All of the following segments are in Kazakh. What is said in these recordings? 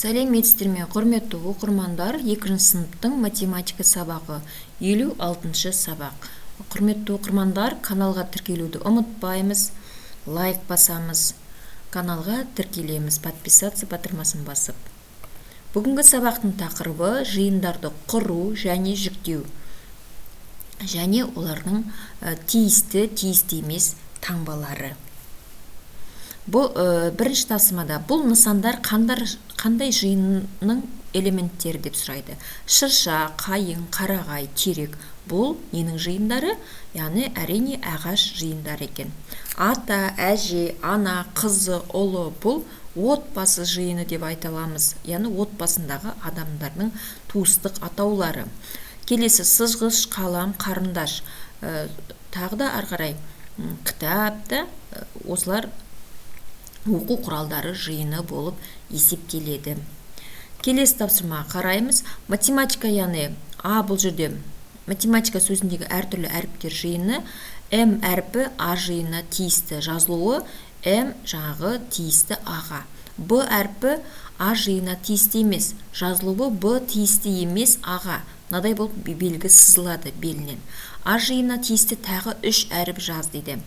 Сәлеметсіздер ме, құрметті оқырмандар, 2 сыныптың математика сабағы, 56 сабақ. Құрметті оқырмандар, каналға тіркелуді ұмытпаймыз, лайк басамыз, каналға тіркелеміз, подписаться батырмасын басып. Бүгінгі сабақтың тақырыбы жиындарды құру және жүктеу, және олардың тиісті емес таңбалары. Бұл бірінші тапсырмада бұл нысандар қандай жиынның элементтері деп сұрайды. Шырша, қайың, қарағай, терек бұл ненің жиындары? Яғни әрине ағаш жиындары екен. Ата, әже, ана, қызы, ұлы бұл отбасы жиыны деп айта аламыз. Яғни отбасындағы адамдардың туыстық атаулары. Келесі сызғыш, қалам, қарындаш. Тағы да ары қарай кітапта осылар оқу құралдары жиыны болып есептеледі. Келесі тапсырмаға қараймыз. Математика, яғни бұл жерде математика сөзіндегі әртүрлі әріптер жиыны. М әрпі А жиынына тиісті жазылуы, М жағы тиісті Аға. Б әрпі А жиынына тиісті емес, жазылуы Б тиісті емес Аға. Мынадай болып белгі сызылады белінен. А жиынына тиісті тағы 3 әріп жаз дейді.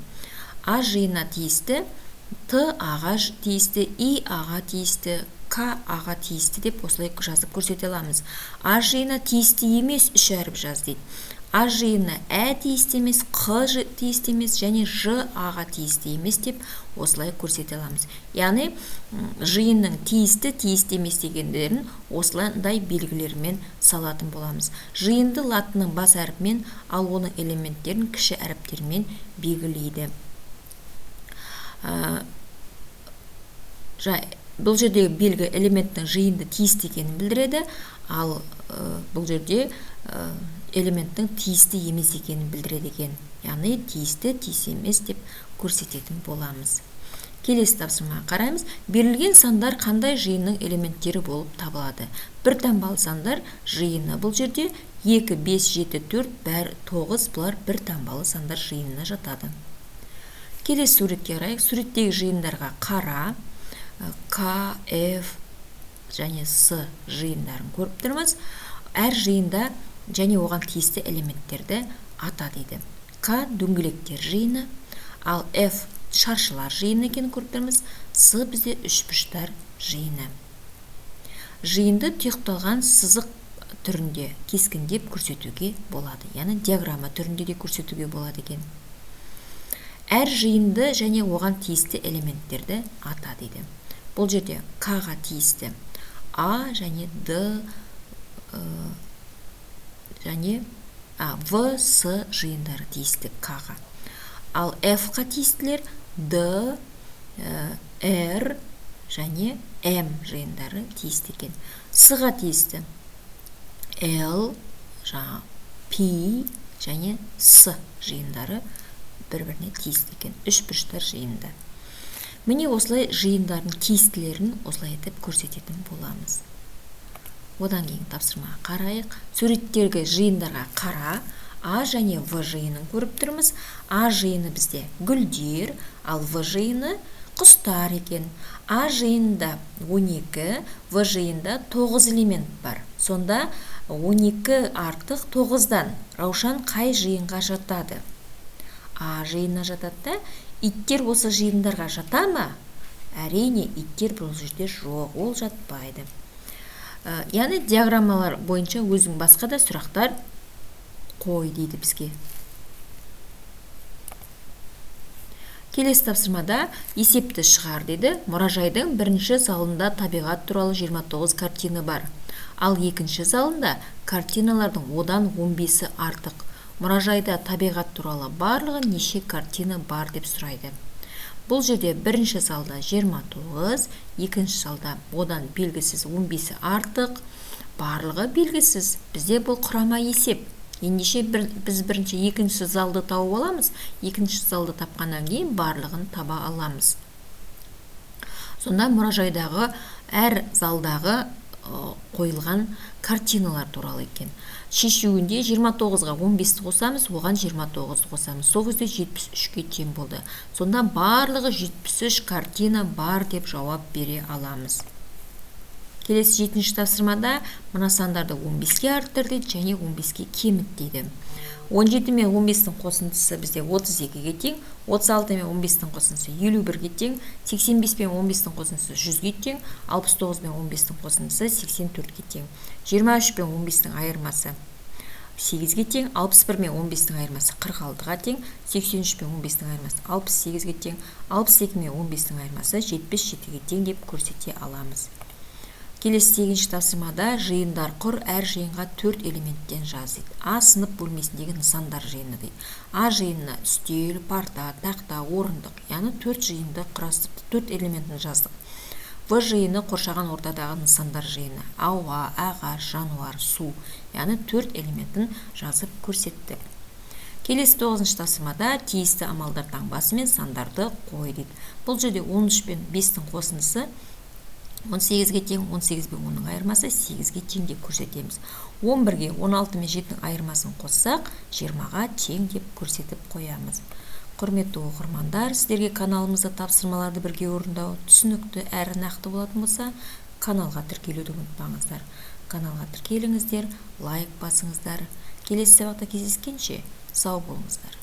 А жиынына тиісті Т аға тиісті, И аға тиісті, К аға тиісті деп осылай жазып көрсете аламыз. А жиынына тиісті емес 3 әріп жаз дейді. А жиынына Ә тиісті емес, Қ тиісті емес және Ж аға тиісті емес деп осылай көрсете аламыз. Яғни жиынның тиісті емес дегендерін осылай белгілермен салатын боламыз. Жиынды латынның бас әріпімен, ал оның элементтерін кіші әріптермен белгілейді. Бұл жерде белгі элементтің жиынды тиісті екенін білдіреді, ал бұл жерде элементтің тиісті емес екенін білдіреді екен. Яғни тиісті емес деп көрсететін боламыз. Келесі тапсырмаға қараймыз. Берілген сандар қандай жиынның элементтері болып табылады? Бір таңбалы сандар жиыны бұл жерде 2, 5, 7, 4, 9 бұлар бір таңбалы сандар жиынына жатады. Келесі суретке қарайық. Суреттегі жиындарға қара, К, Ф және С жиындарын көріп тұрмыз. Әр жиында және оған тиісті элементтерді ата дейді. К дөңгелектер жиыны, ал Ф шаршылар жиыны екенін көріп тұрмыз. С бізде үшбұрыштар жиыны. Жиынды тұйықталған сызық түрінде кескіндеп көрсетуге болады. Яғни диаграмма түрінде де көрсетуге болады екен. Әр жиынды және оған тиісті элементтерді ата дейді. Бұл жерде К-ға тиісті А және Д және В, С жиындары тиісті К-ға. Ал Ф-ға тиістілер Д, Р және М жиындары тиісті екен. С-ға тиісті Л, П және С жиындары бір-біріне тиісті екен. Үшбұрыштар жиынды. Міне осылай жиындардың тиістілерін осылай етіп көрсететін боламыз. Одан кейін тапсырмаға қарайық. Суреттегі жиындарға қара, А және В жиынын көріп тұрмыз. А жиыны бізде гүлдер, ал В жиыны құстар екен. А жиынында 12, В жиында 9 элемент бар. Сонда 12 артық 9-дан Раушан қай жиынға жатады? А жиынына жатады. Иттер осы жиындарға жата ма? Әрине, иттер бұл жерде жоқ, ол жатпайды. Яғни диаграммалар бойынша өзің басқа да сұрақтар қой дейді бізге. Келесі тапсырмада есепті шығар дейді. Мұражайдың бірінші залында табиғат туралы 29 картина бар. Ал екінші залында картиналардың одан 15-і артық. Мұражайда табиғат туралы барлығы неше картина бар деп сұрайды. Бұл жерде бірінші залда 29, екінші залда одан белгісіз 15-і артық, барлығы белгісіз. Бізде бұл құрама есеп. Ендеше біз бірінші екінші залды тауып аламыз, екінші залды тапқаннан кейін барлығын таба аламыз. Сонда мұражайдағы әр залдағы қойылған картиналар туралы екен. Шешуінде 29-ға 15-ті қосамыз, оған 29-ті қосамыз. Сол кезде 73-ке тең болды. Сонда барлығы 73 картина бар деп жауап бере аламыз. Келесі 7-ші тапсырмада мына сандарды 15-ке арттырды және 15-ке кеміт дейді. 17 мен 15-тің қосындысы бізде 32-ге тең, 36 мен 15-тің қосындысы 51-ге тең, 85 мен 15-тің қосындысы 100-ге тең, 69 мен 15-тің қосындысы 84-ге тең. 23 мен 15-тің айырмасы 8-ге тең, 61 мен 15-тің айырмасы 46-ға тең, 83 мен 15-тің айырмасы 68-ге тең, 62 мен 15-тің айырмасы 77-ге тең деп көрсете аламыз. Келесі 8-ші тапсырмада жиындар құр, әр жиынға 4 элементтен жаз дейді. А сынып бөлмесіндегі нысандар жиыны дейді. А жиынына үстел, парта, тақта, орындық, яғни 4 жиынды құрастырып 4 элементін жаздық. В жиыны қоршаған ортадағы нысандар жиыны. Ауа, ағаш, жануар, су, яғни 4 элементін жазып көрсеттік. Келесі 9-ші тапсырмада тиісті амалдар таңбасы мен сандарды қой дейді. Бұл жерде 13 пен 5-тің қосындысы 18-ге тең, 18 бен 10-ның айырмасы 8-ге тең деп көрсетеміз. 11-ге 16 мен 7-ның айырмасын қоссақ 20-ға тең деп көрсетіп қоямыз. Құрметті оқырмандар, сіздерге каналымызда тапсырмаларды бірге орындау түсінікті әрі нақты болатын болса, каналға тіркелуді ұмытпаңыздар. Каналға тіркеліңіздер, лайк басыңыздар. Келесі сабақта кездескенше сау болыңыздар.